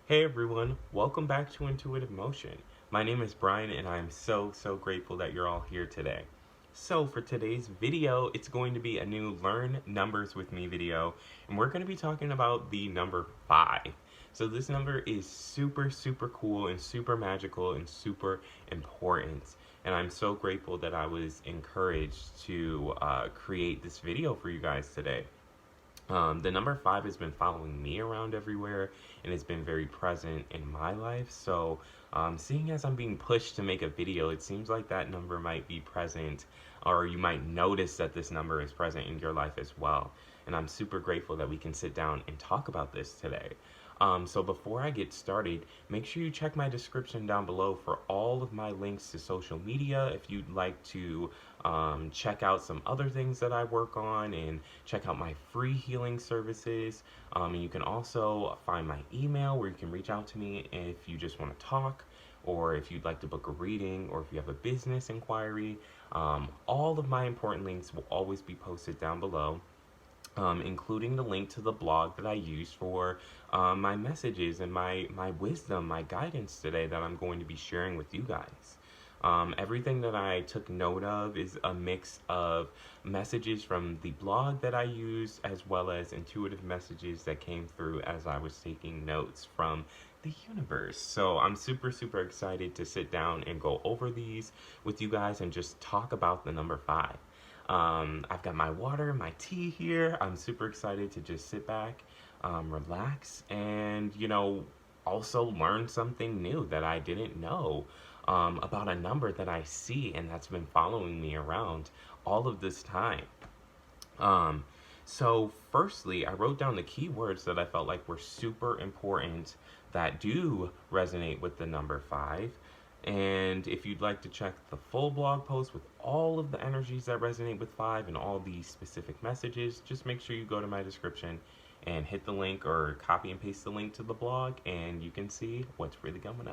Hey everyone, welcome back to Intuitive Motion. My name is Brian and I'm so grateful that you're all here today. So for today's video, it's going to be a new Learn Numbers with Me video, and we're going to be talking about the number 5. So this number is super cool and super magical and super important. And I'm so grateful that I was encouraged to create this video for you guys today. The number 5 has been following me around everywhere and has been very present in my life. So, seeing as I'm being pushed to make a video, it seems like that number might be present, or you might notice that this number is present in your life as well. And I'm super grateful that we can sit down and talk about this today. So before I get started, make sure you check my description down below for all of my links to social media if you'd like to check out some other things that I work on and check out my free healing services. And you can also find my email where you can reach out to me if you just want to talk, or if you'd like to book a reading, or if you have a business inquiry. All of my important links will always be posted down below. Including the link to the blog that I use for my messages and my wisdom, my guidance today that I'm going to be sharing with you guys. Everything that I took note of is a mix of messages from the blog that I use, as well as intuitive messages that came through as I was taking notes from the universe. So I'm super excited to sit down and go over these with you guys and just talk about the number 5. I've got my water, my tea here. I'm super excited to just sit back, relax, and, also learn something new that I didn't know about a number that I see and that's been following me around all of this time. So firstly, I wrote down the keywords that I felt like were super important that do resonate with the number 5. And if you'd like to check the full blog post with all of the energies that resonate with 5 and all the specific messages, just make sure you go to my description and hit the link or copy and paste the link to the blog, and you can see what's really going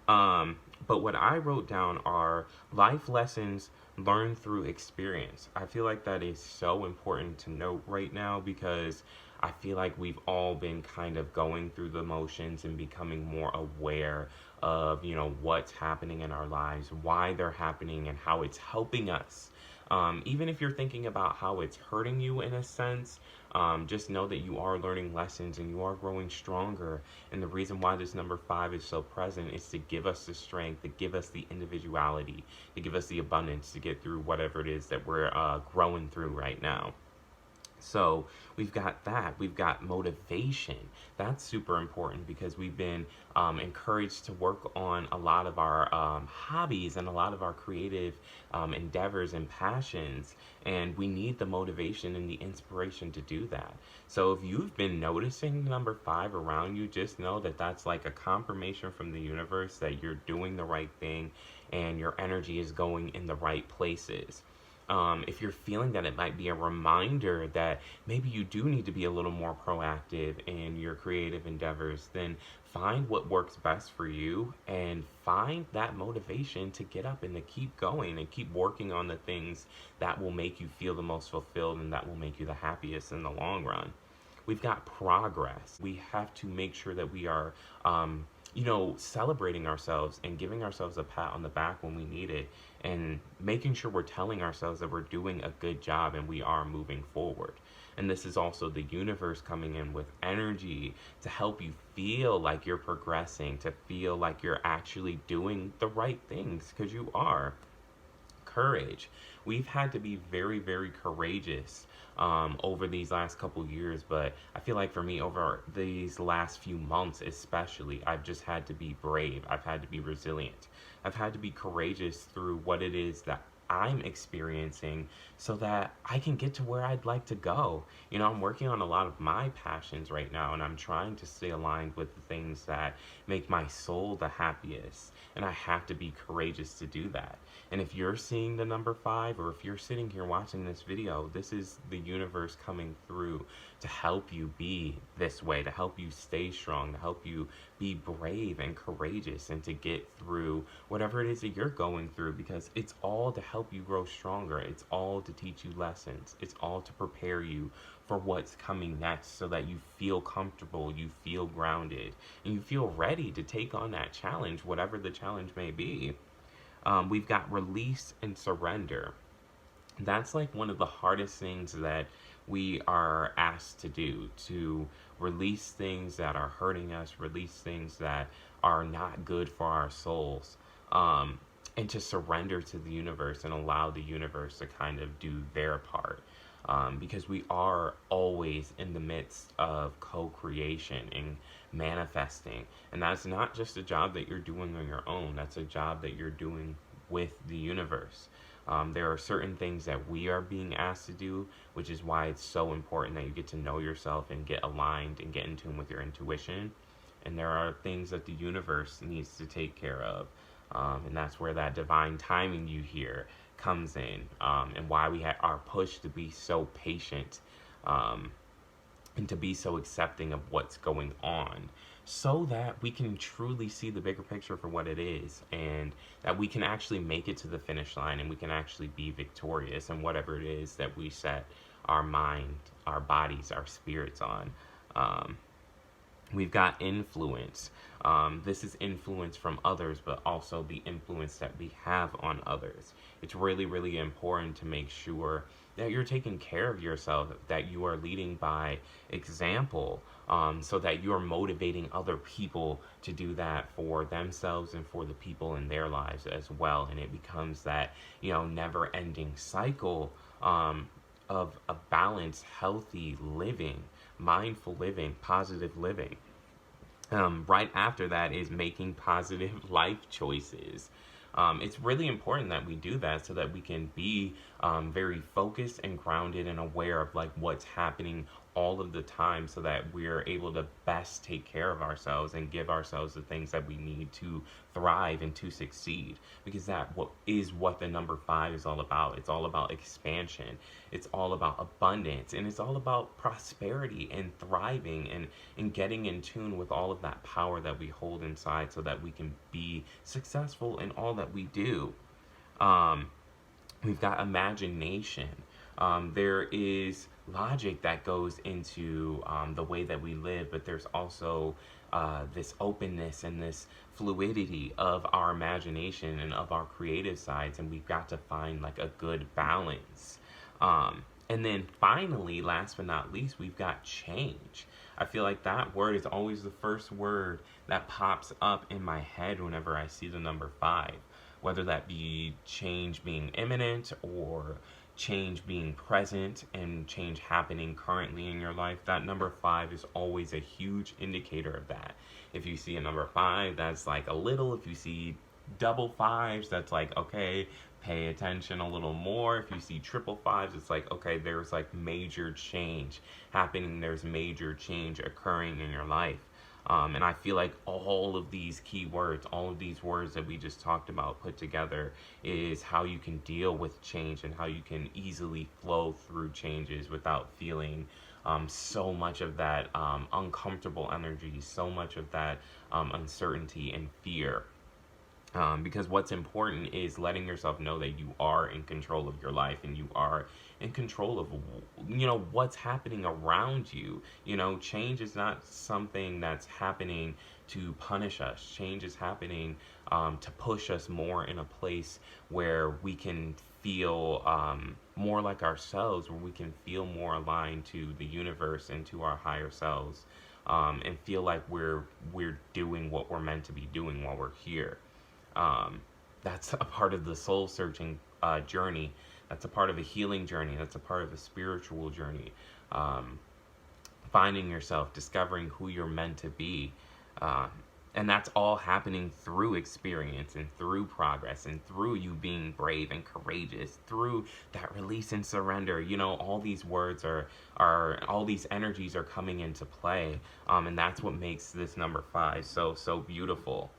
on. But what I wrote down are life lessons learned through experience. I feel like that is so important to note right now, because I feel like we've all been kind of going through the motions and becoming more aware of, what's happening in our lives, why they're happening, and how it's helping us. Even if you're thinking about how it's hurting you in a sense, just know that you are learning lessons and you are growing stronger. And the reason why this number 5 is so present is to give us the strength, to give us the individuality, to give us the abundance to get through whatever it is that we're growing through right now. So we've got that. We've got motivation. That's super important because we've been encouraged to work on a lot of our hobbies and a lot of our creative endeavors and passions. And we need the motivation and the inspiration to do that. So if you've been noticing number 5 around you, just know that that's like a confirmation from the universe that you're doing the right thing and your energy is going in the right places. If you're feeling that it might be a reminder that maybe you do need to be a little more proactive in your creative endeavors, then find what works best for you and find that motivation to get up and to keep going and keep working on the things that will make you feel the most fulfilled and that will make you the happiest in the long run. We've got progress. We have to make sure that we are celebrating ourselves and giving ourselves a pat on the back when we need it, and making sure we're telling ourselves that we're doing a good job and we are moving forward. And this is also the universe coming in with energy to help you feel like you're progressing, to feel like you're actually doing the right things, because you are. Courage. We've had to be very courageous over these last couple years, but I feel like for me, over these last few months especially, I've just had to be brave. I've had to be resilient. I've had to be courageous through what it is that I'm experiencing so that I can get to where I'd like to go. I'm working on a lot of my passions right now, and I'm trying to stay aligned with the things that make my soul the happiest. And I have to be courageous to do that. And if you're seeing the number 5, or if you're sitting here watching this video, this is the universe coming through to help you be this way, to help you stay strong, to help you be brave and courageous, and to get through whatever it is that you're going through, because it's all to help you grow stronger. It's all to teach you lessons. It's all to prepare you for what's coming next, so that you feel comfortable, you feel grounded, and you feel ready to take on that challenge, whatever the challenge may be. We've got release and surrender. That's like one of the hardest things that we are asked to do, to release things that are hurting us, release things that are not good for our souls, and to surrender to the universe and allow the universe to kind of do their part. Because we are always in the midst of co-creation and manifesting. And that's not just a job that you're doing on your own, that's a job that you're doing with the universe. There are certain things that we are being asked to do, which is why it's so important that you get to know yourself and get aligned and get in tune with your intuition. And there are things that the universe needs to take care of. And that's where that divine timing you hear comes in, and why we are pushed to be so patient, and to be so accepting of what's going on, so that we can truly see the bigger picture for what it is, and that we can actually make it to the finish line, and we can actually be victorious in whatever it is that we set our mind, our bodies, our spirits on. We've got influence. This is influence from others, but also the influence that we have on others. It's really, really important to make sure that you're taking care of yourself, that you are leading by example, so that you're motivating other people to do that for themselves and for the people in their lives as well. And it becomes that, never-ending cycle of a balanced, healthy living, mindful living, positive living. Right after that is making positive life choices. It's really important that we do that, so that we can be very focused and grounded and aware of like what's happening all of the time, so that we're able to best take care of ourselves and give ourselves the things that we need to thrive and to succeed. Because that is what the number 5 is all about. It's all about expansion. It's all about abundance, and it's all about prosperity and thriving, and getting in tune with all of that power that we hold inside, so that we can be successful in all that we do. We've got imagination. There is logic that goes into the way that we live, but there's also this openness and this fluidity of our imagination and of our creative sides, and we've got to find like a good balance. And then finally, last but not least, we've got change. I feel like that word is always the first word that pops up in my head whenever I see the number 5, whether that be change being imminent or change being present and change happening currently in your life. That number 5 is always a huge indicator of that. If you see a number 5, that's like a little. If you see double 5s, that's like, okay, pay attention a little more. If you see triple 5s, it's like, okay, there's like major change happening. There's major change occurring in your life. And I feel like all of these key words, all of these words that we just talked about put together, is how you can deal with change and how you can easily flow through changes without feeling so much of that uncomfortable energy, so much of that uncertainty and fear. Because what's important is letting yourself know that you are in control of your life, and you are in control of what's happening around you. Change is not something that's happening to punish us. Change is happening to push us more in a place where we can feel more like ourselves, where we can feel more aligned to the universe and to our higher selves, and feel like we're doing what we're meant to be doing while we're here. That's a part of the soul searching journey. That's a part of a healing journey. That's a part of a spiritual journey. Finding yourself, discovering who you're meant to be. And that's all happening through experience and through progress and through you being brave and courageous, through that release and surrender. All these words are all these energies are coming into play. And that's what makes this number 5 so beautiful.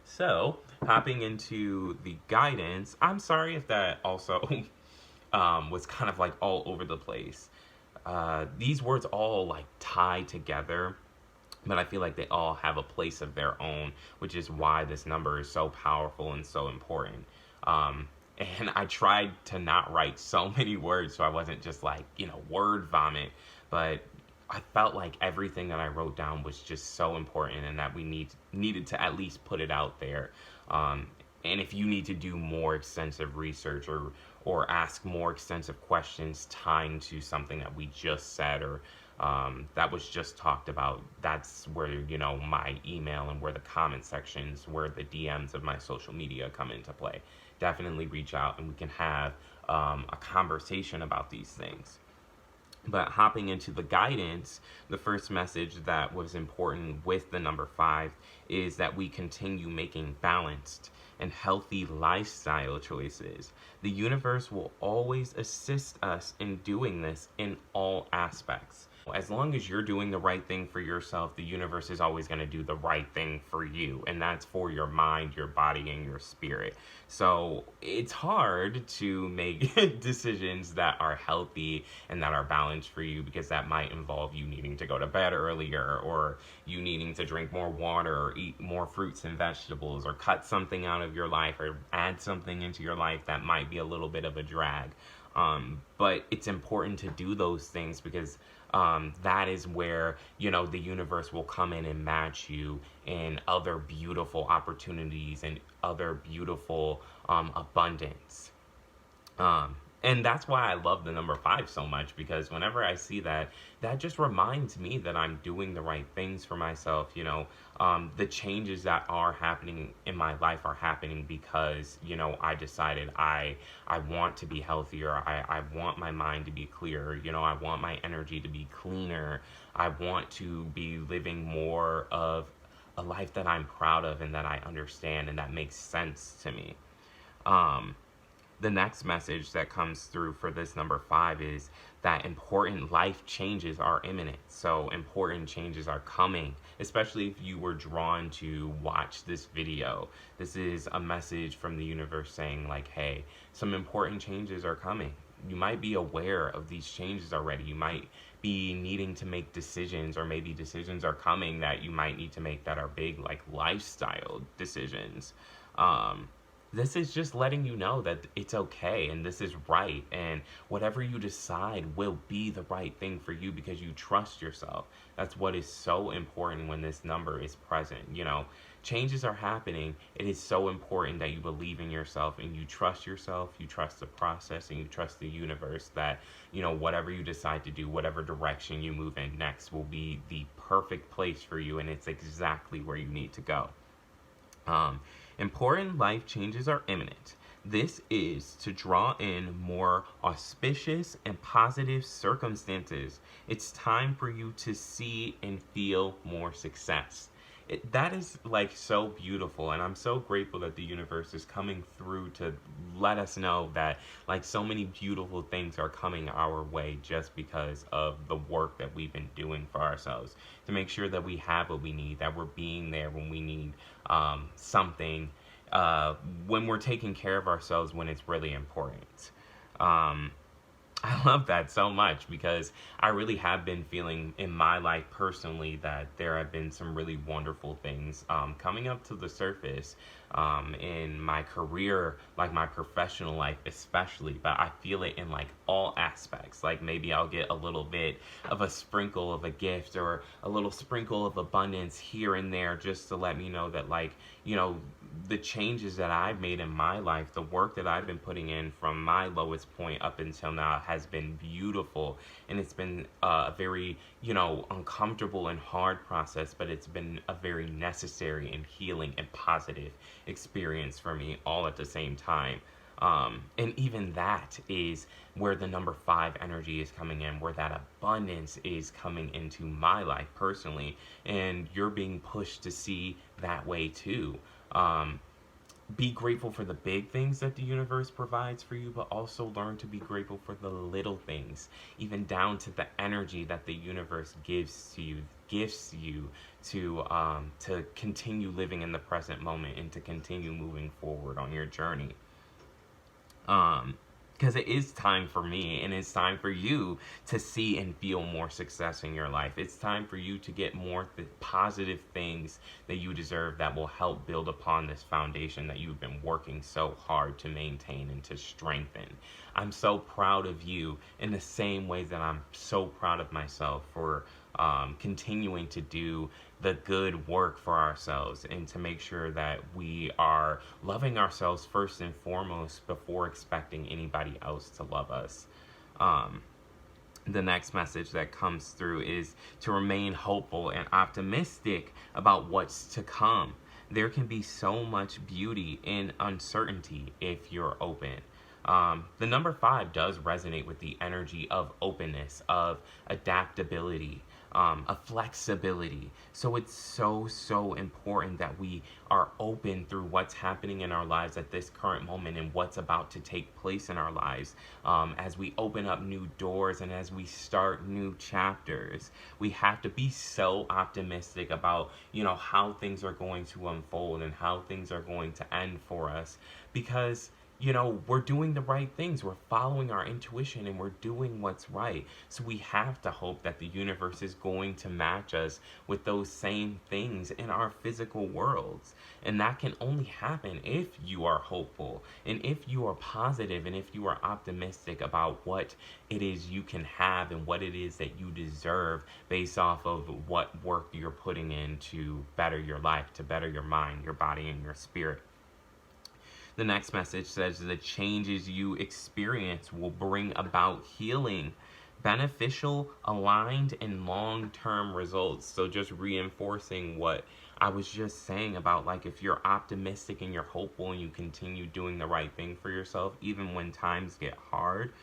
So, hopping into the guidance, I'm sorry if that also was kind of like all over the place. these words all like tie together, but I feel like they all have a place of their own, which is why this number is so powerful and so important. And I tried to not write so many words so I wasn't just like, word vomit, but I felt like everything that I wrote down was just so important, and that we needed to at least put it out there. And if you need to do more extensive research, or ask more extensive questions tying to something that we just said, or that was just talked about, that's where my email and where the comment sections, where the DMs of my social media come into play. Definitely reach out and we can have a conversation about these things. But hopping into the guidance, the first message that was important with the number 5 is that we continue making balanced and healthy lifestyle choices. The universe will always assist us in doing this in all aspects. As long as you're doing the right thing for yourself, the universe is always going to do the right thing for you. And that's for your mind, your body, and your spirit. So it's hard to make decisions that are healthy and that are balanced for you, because that might involve you needing to go to bed earlier, or you needing to drink more water, or eat more fruits and vegetables, or cut something out of your life, or add something into your life that might be a little bit of a drag. But it's important to do those things, because that is where the universe will come in and match you in other beautiful opportunities and other beautiful abundance. And that's why I love the number 5 so much, because whenever I see that, that just reminds me that I'm doing the right things for myself. The changes that are happening in my life are happening because, I decided I want to be healthier. I want my mind to be clearer. I want my energy to be cleaner. I want to be living more of a life that I'm proud of and that I understand and that makes sense to me. The next message that comes through for this number 5 is that important life changes are imminent. So important changes are coming, especially if you were drawn to watch this video. This is a message from the universe saying like, hey, some important changes are coming. You might be aware of these changes already. You might be needing to make decisions, or maybe decisions are coming that you might need to make that are big, like lifestyle decisions. This is just letting you know that it's okay and this is right, and whatever you decide will be the right thing for you because you trust yourself. That's what is so important when this number is present. Changes are happening. It is so important that you believe in yourself and you trust the process, and you trust the universe that, whatever you decide to do, whatever direction you move in next will be the perfect place for you, and it's exactly where you need to go. Important life changes are imminent. This is to draw in more auspicious and positive circumstances. It's time for you to see and feel more success. That is like so beautiful, and I'm so grateful that the universe is coming through to let us know that like so many beautiful things are coming our way just because of the work that we've been doing for ourselves to make sure that we have what we need, that we're being there when we need something, when we're taking care of ourselves when it's really important. I love that so much because I really have been feeling in my life personally that there have been some really wonderful things coming up to the surface in my career, like my professional life especially, but I feel it in like all aspects. Like maybe I'll get a little bit of a sprinkle of a gift or a little sprinkle of abundance here and there just to let me know that like, the changes that I've made in my life, the work that I've been putting in from my lowest point up until now has been beautiful. And it's been a very, uncomfortable and hard process, but it's been a very necessary and healing and positive experience for me all at the same time. And even that is where the number 5 energy is coming in, where that abundance is coming into my life personally. And you're being pushed to see that way too. Be grateful for the big things that the universe provides for you, but also learn to be grateful for the little things, even down to the energy that the universe gives you to continue living in the present moment and to continue moving forward on your journey. Because it is time for me, and it's time for you to see and feel more success in your life. It's time for you to get more positive things that you deserve that will help build upon this foundation that you've been working so hard to maintain and to strengthen. I'm so proud of you in the same way that I'm so proud of myself for continuing to do the good work for ourselves and to make sure that we are loving ourselves first and foremost before expecting anybody else to love us. The next message that comes through is to remain hopeful and optimistic about what's to come. There can be so much beauty in uncertainty if you're open. The number 5 does resonate with the energy of openness, of adaptability, of flexibility. So it's so important that we are open through what's happening in our lives at this current moment and what's about to take place in our lives. As we open up new doors and as we start new chapters, we have to be so optimistic about, how things are going to unfold and how things are going to end for us, because we're doing the right things. We're following our intuition and we're doing what's right. So we have to hope that the universe is going to match us with those same things in our physical worlds. And that can only happen if you are hopeful and if you are positive and if you are optimistic about what it is you can have and what it is that you deserve based off of what work you're putting in to better your life, to better your mind, your body, and your spirit. The next message says the changes you experience will bring about healing, beneficial, aligned, and long-term results. So just reinforcing what I was just saying about, like, if you're optimistic and you're hopeful and you continue doing the right thing for yourself, even when times get hard,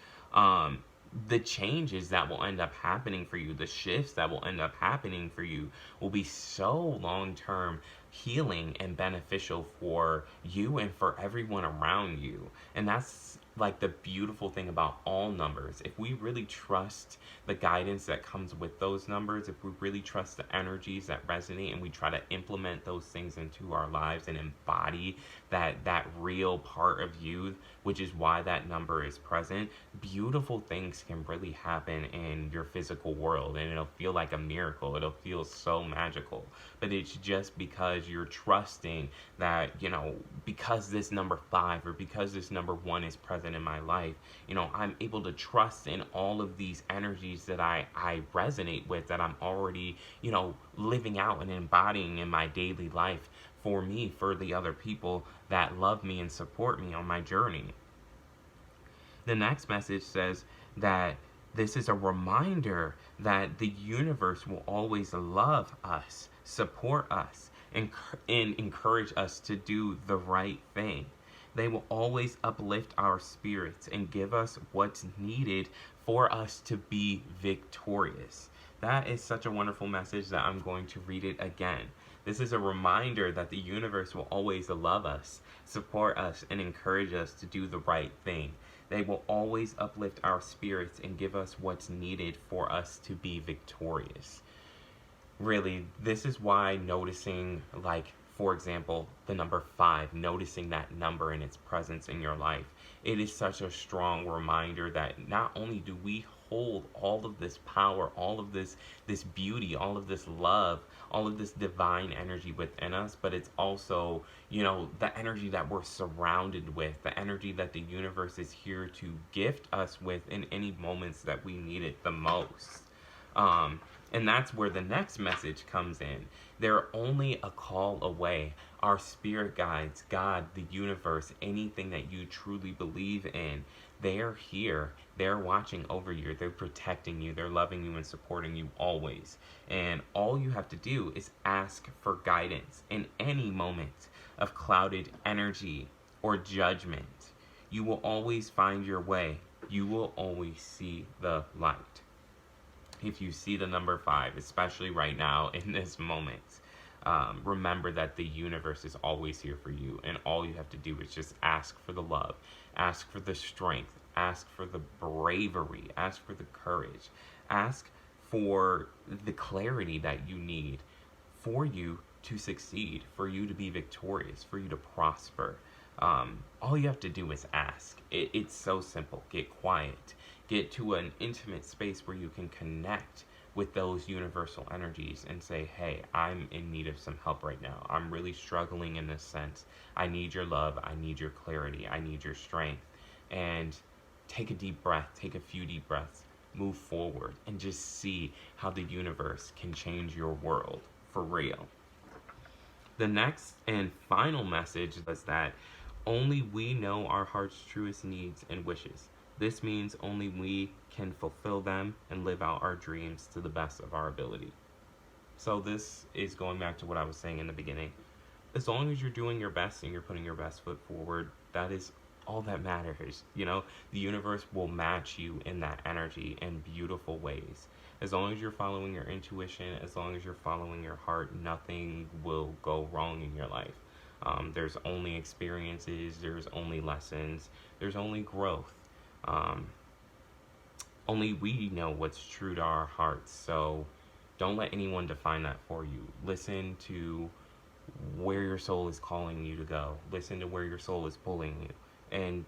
the changes that will end up happening for you, the shifts that will end up happening for you will be so long-term healing and beneficial for you and for everyone around you. And that's like the beautiful thing about all numbers. If we really trust the guidance that comes with those numbers, if we really trust the energies that resonate and we try to implement those things into our lives and embody that real part of you, which is why that number is present, beautiful things can really happen in your physical world, and it'll feel like a miracle. It'll feel so magical. But it's just because you're trusting that, because this number 5 or because this number 1 is present in my life, I'm able to trust in all of these energies that I resonate with, that I'm already, living out and embodying in my daily life for me, for the other people that love me and support me on my journey. The next message says that this is a reminder that the universe will always love us, support us, and encourage us to do the right thing. They will always uplift our spirits and give us what's needed for us to be victorious. That is such a wonderful message that I'm going to read it again. This is a reminder that the universe will always love us, support us, and encourage us to do the right thing. They will always uplift our spirits and give us what's needed for us to be victorious. Really, this is why noticing, like, for example, the number 5, noticing that number and its presence in your life, it is such a strong reminder that not only do we hold all of this power, all of this beauty, all of this love, all of this divine energy within us, but it's also, the energy that we're surrounded with, the energy that the universe is here to gift us with in any moments that we need it the most. And that's where the next message comes in. They're only a call away. Our spirit guides, God, the universe, anything that you truly believe in, they're here. They're watching over you. They're protecting you. They're loving you and supporting you always. And all you have to do is ask for guidance in any moment of clouded energy or judgment. You will always find your way. You will always see the light. If you see the number 5, especially right now in this moment, remember that the universe is always here for you, and all you have to do is just ask for the love, ask for the strength, ask for the bravery, ask for the courage, ask for the clarity that you need, for you to succeed, for you to be victorious, for you to prosper. That's all you have to do, is just ask for the love, ask for the strength, ask for the courage, ask for the bravery, ask for the clarity that you need for you to be victorious, for you to prosper. That's all you have to do, is just ask for the love, ask for the strength, ask for the courage, ask for the clarity that you need for you to be victorious, for you to be victorious, for you to prosper. All you have to do is ask. It's so simple. Get quiet. Get to an intimate space where you can connect with those universal energies and say, hey, I'm in need of some help right now. I'm really struggling in this sense. I need your love. I need your clarity. I need your strength. And take a deep breath. Take a few deep breaths. Move forward and just see how the universe can change your world for real. The next and final message is that only we know our heart's truest needs and wishes. This means only we can fulfill them and live out our dreams to the best of our ability. So this is going back to what I was saying in the beginning. As long as you're doing your best and you're putting your best foot forward, that is all that matters. The universe will match you in that energy in beautiful ways. As long as you're following your intuition, as long as you're following your heart, nothing will go wrong in your life. There's only experiences, there's only lessons, there's only growth. Only we know what's true to our hearts, so don't let anyone define that for you. Listen to where your soul is calling you to go. Listen to where your soul is pulling you. And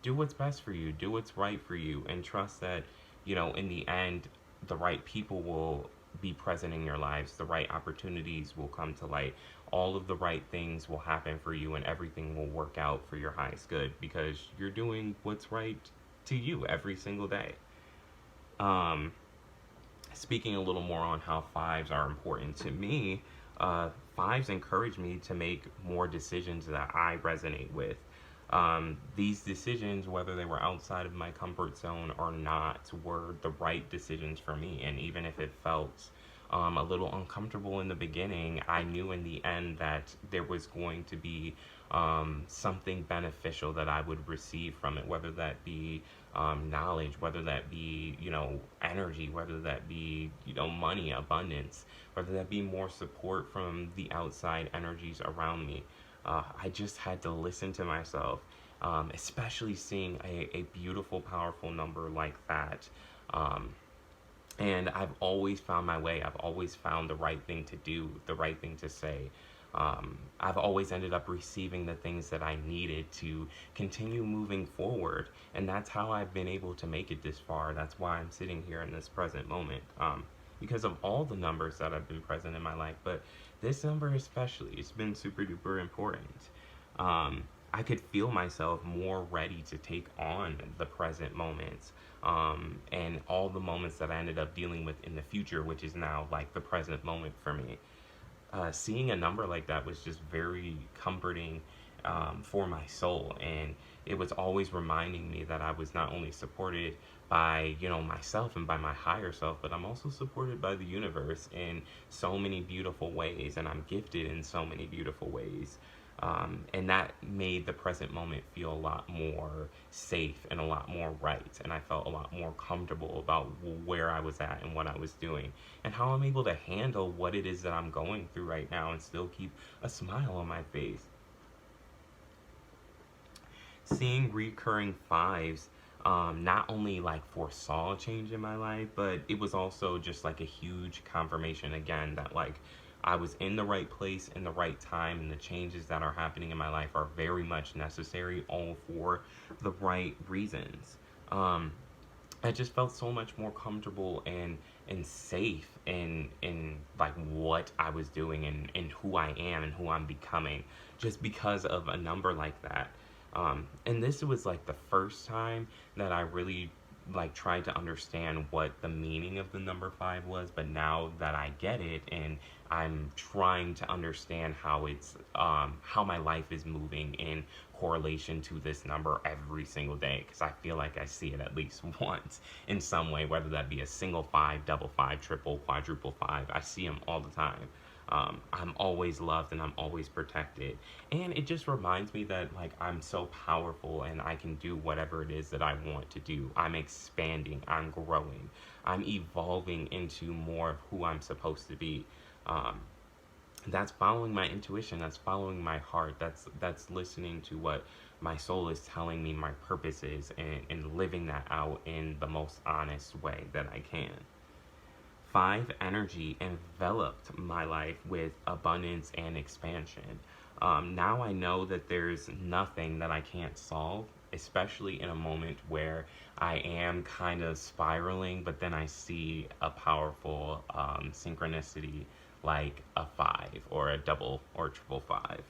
do what's best for you. Do what's right for you. And trust that, in the end, the right people will be present in your lives. The right opportunities will come to light. All of the right things will happen for you, and everything will work out for your highest good because you're doing what's right to you every single day. Speaking a little more on how fives are important to me, fives encourage me to make more decisions that I resonate with. These decisions, whether they were outside of my comfort zone or not, were the right decisions for me. And even if it felt a little uncomfortable in the beginning, I knew in the end that there was going to be something beneficial that I would receive from it, whether that be knowledge, whether that be, energy, whether that be, money, abundance, whether that be more support from the outside energies around me. I just had to listen to myself, especially seeing a beautiful, powerful number like that. And I've always found my way. I've always found the right thing to do, the right thing to say. I've always ended up receiving the things that I needed to continue moving forward. And that's how I've been able to make it this far. That's why I'm sitting here in this present moment. Because of all the numbers that have been present in my life. But this number especially, it's been super duper important. I could feel myself more ready to take on the present moments and all the moments that I ended up dealing with in the future, which is now like the present moment for me. Seeing a number like that was just very comforting for my soul, and it was always reminding me that I was not only supported by myself and by my higher self, but I'm also supported by the universe in so many beautiful ways, and I'm gifted in so many beautiful ways. And that made the present moment feel a lot more safe and a lot more right. And I felt a lot more comfortable about where I was at and what I was doing and how I'm able to handle what it is that I'm going through right now and still keep a smile on my face. Seeing recurring fives not only like foresaw a change in my life, but it was also just like a huge confirmation again that like I was in the right place in the right time, and the changes that are happening in my life are very much necessary, all for the right reasons. I just felt so much more comfortable and safe in like what I was doing and who I am and who I'm becoming, just because of a number like that. And this was like the first time that I really like tried to understand what the meaning of the number 5 was, but now that I get it and I'm trying to understand how it's how my life is moving in correlation to this number every single day, because I feel like I see it at least once in some way, whether that be a single 5, double 5, triple, quadruple 5. I see them all the time. I'm always loved and I'm always protected. And it just reminds me that like I'm so powerful and I can do whatever it is that I want to do. I'm expanding, I'm growing, I'm evolving into more of who I'm supposed to be. That's following my intuition, that's following my heart, that's listening to what my soul is telling me my purpose is, and living that out in the most honest way that I can. 5 energy enveloped my life with abundance and expansion. Now I know that there's nothing that I can't solve, especially in a moment where I am kind of spiraling, but then I see a powerful synchronicity like a five or a double or triple five.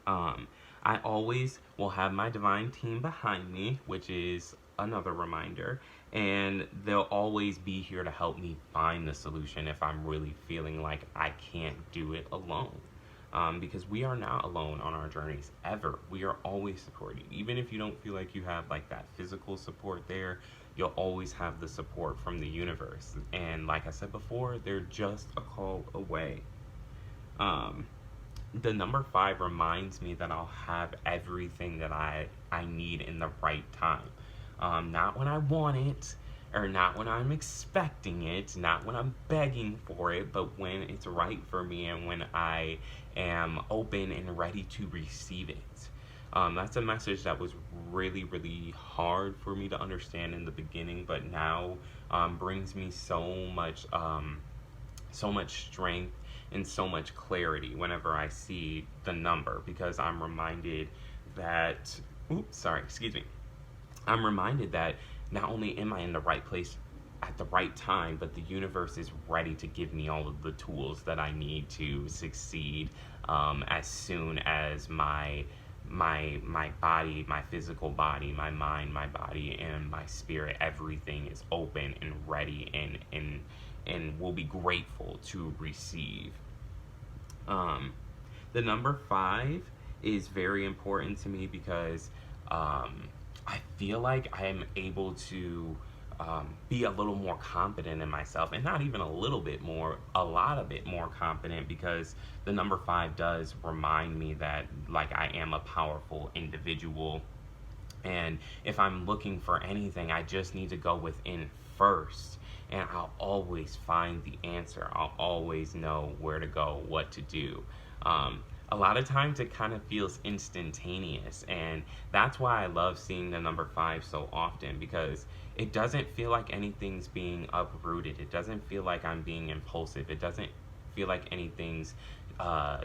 Um, I always will have my divine team behind me, which is another reminder, and they'll always be here to help me find the solution if I'm really feeling like I can't do it alone. Because we are not alone on our journeys ever. We are always supported. Even if you don't feel like you have like that physical support there, you'll always have the support from the universe. And like I said before, they're just a call away. Um, the number five reminds me that I'll have everything that I need in the right time. Not when I want it, or not when I'm expecting it, not when I'm begging for it, but when it's right for me and when I am open and ready to receive it. That's a message that was really, really hard for me to understand in the beginning, but now brings me so much strength and so much clarity whenever I see the number, because I'm reminded that, excuse me. I'm reminded that not only am I in the right place at the right time, but the universe is ready to give me all of the tools that I need to succeed as soon as my body, my physical body, my mind, my body, and my spirit, everything is open and ready and will be grateful to receive. The number five is very important to me because I feel like I am able to be a little more confident in myself, and not even a little bit more, a lot of bit more confident, because the number five does remind me that like I am a powerful individual, and if I'm looking for anything, I just need to go within first, and I'll always find the answer. I'll always know where to go, what to do. A lot of times it kind of feels instantaneous, and that's why I love seeing the number five so often, because it doesn't feel like anything's being uprooted. It doesn't feel like I'm being impulsive. It doesn't feel like anything's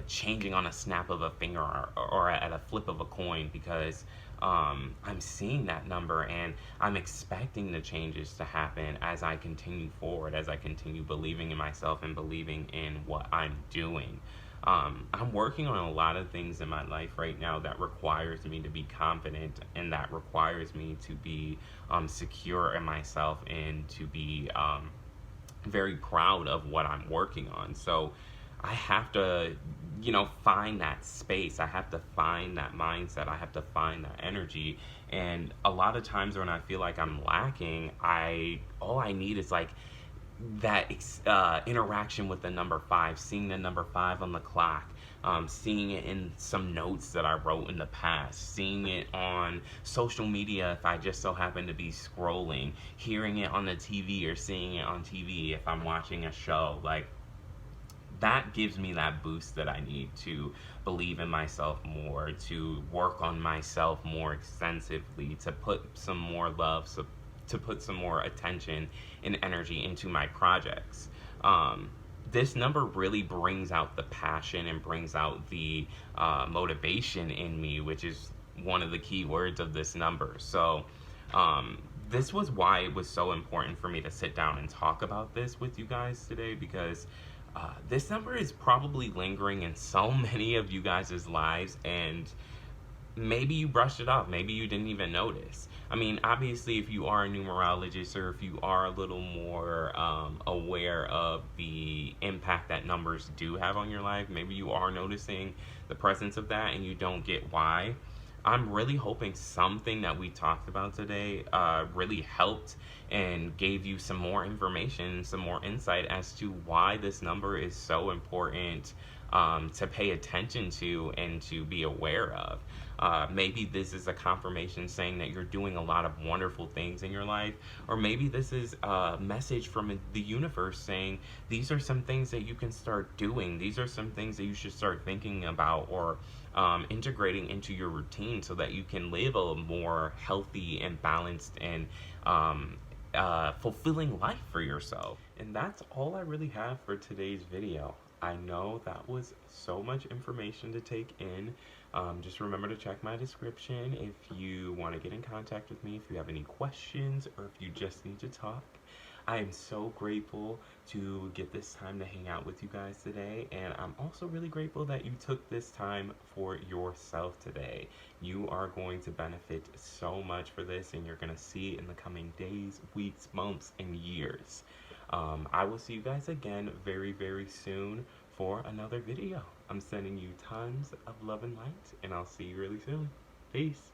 changing on a snap of a finger, or at a flip of a coin, because I'm seeing that number and I'm expecting the changes to happen as I continue forward, as I continue believing in myself and believing in what I'm doing. I'm working on a lot of things in my life right now that requires me to be confident, and that requires me to be secure in myself, and to be very proud of what I'm working on. So I have to, find that space. I have to find that mindset. I have to find that energy. And a lot of times when I feel like I'm lacking, all I need is like that interaction with the number five, seeing the number five on the clock, seeing it in some notes that I wrote in the past, seeing it on social media if I just so happen to be scrolling, hearing it on the TV or seeing it on TV if I'm watching a show. Like, that gives me that boost that I need to believe in myself more, to work on myself more extensively, to put some more love, to put some more attention and energy into my projects. This number really brings out the passion and brings out the motivation in me, which is one of the key words of this number. So this was why it was so important for me to sit down and talk about this with you guys today, because this number is probably lingering in so many of you guys' lives, and maybe you brushed it off, maybe you didn't even notice. I mean, obviously, if you are a numerologist, or if you are a little more aware of the impact that numbers do have on your life, maybe you are noticing the presence of that and you don't get why. I'm really hoping something that we talked about today really helped and gave you some more information, some more insight as to why this number is so important to pay attention to and to be aware of. Maybe this is a confirmation saying that you're doing a lot of wonderful things in your life, or maybe this is a message from the universe saying these are some things that you can start doing, these are some things that you should start thinking about, or integrating into your routine, so that you can live a more healthy and balanced and fulfilling life for yourself. And that's all I really have for today's video. I know that was so much information to take in. Just remember to check my description if you want to get in contact with me, if you have any questions, or if you just need to talk. I am so grateful to get this time to hang out with you guys today, and I'm also really grateful that you took this time for yourself today. You are going to benefit so much for this, and you're going to see in the coming days, weeks, months, and years. I will see you guys again very, very soon for another video. I'm sending you tons of love and light, and I'll see you really soon. Peace.